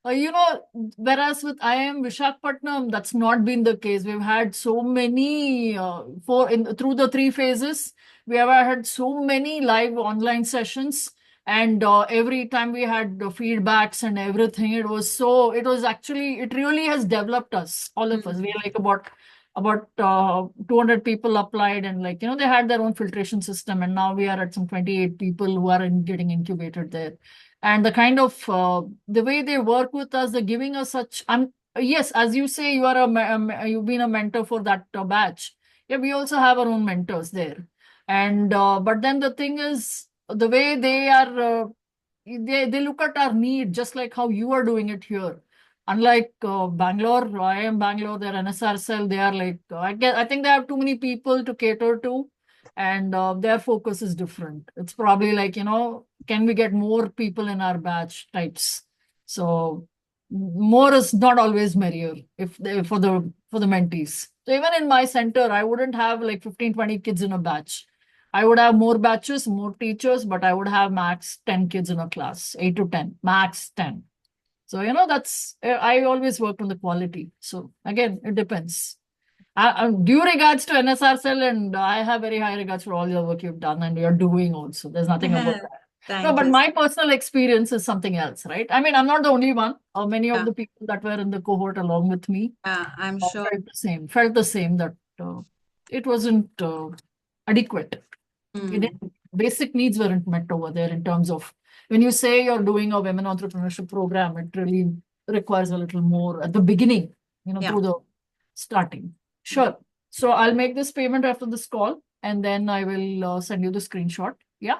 Whereas with IIM Vishakhapatnam, that's not been the case. We've had so many through the 3 phases. We have had so many live online sessions, and every time we had the feedbacks and everything. It really has developed us, all of us. We are like about 200 people applied, and they had their own filtration system, and now we are at some 28 people who are getting incubated there. And the kind of the way they work with us, they're giving us such. Yes, as you say, you've been a mentor for that batch. Yeah, we also have our own mentors there, and but then the thing is, the way they are, they look at our need just like how you are doing it here. Unlike Bangalore, I am Bangalore, their NSR cell, they are like, I think they have too many people to cater to. and their focus is different. It's probably like, can we get more people in our batch types? So more is not always merrier for the mentees. So even in my center, I wouldn't have like 15, 20 kids in a batch. I would have more batches, more teachers, but I would have max 10 kids in a class, 8 to 10, max 10. So, that's, I always work on the quality. So again, it depends. Due regards to NSR Cell, and I have very high regards for all your work you've done and you're doing also. There's nothing about that. No, Thank but you. my personal experience is something else, right? I mean, I'm not the only one. Many of Yeah, the people that were in the cohort along with me I'm sure. felt the same that it wasn't adequate. Basic needs weren't met over there in terms of when you say you're doing a women entrepreneurship program, it really requires a little more at the beginning, Yeah. through the starting. Sure. So I'll make this payment after this call and then I will send you the screenshot. Yeah.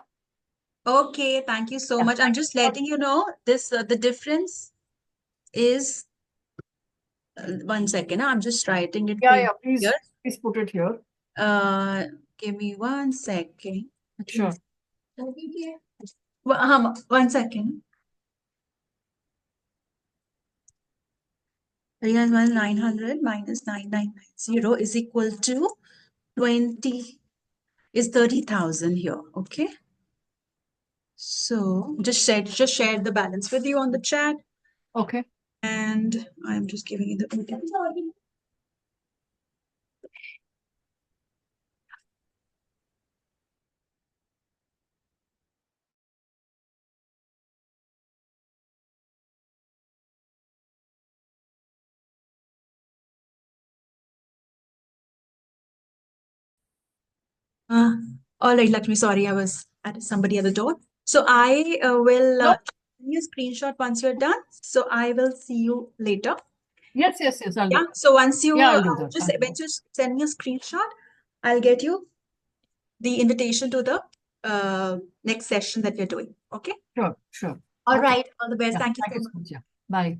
Okay, thank you so Yeah. much. I'm just letting you know this the difference is 1 second. I'm just writing it for Yeah. you Yeah. here. Please put it here. Give me 1 second. Sure. Well, 1 second. 900 minus 9990 is equal to 20 is 30,000 here. Okay. So just share the balance with you on the chat. Okay. And I'm just giving you the OTP. All right, Lakshmi, sorry, I was at somebody at the door. So I will No. send you a screenshot once you're done. So I will see you later. Yes. I'll Yeah. do. So once you Yeah, I'll do that. just when you send me a screenshot, I'll get you the invitation to the next session that we're doing. Okay. Sure. All Okay. right. All the best. Yeah. Thank you Thank so you so much. much. Yeah. Bye.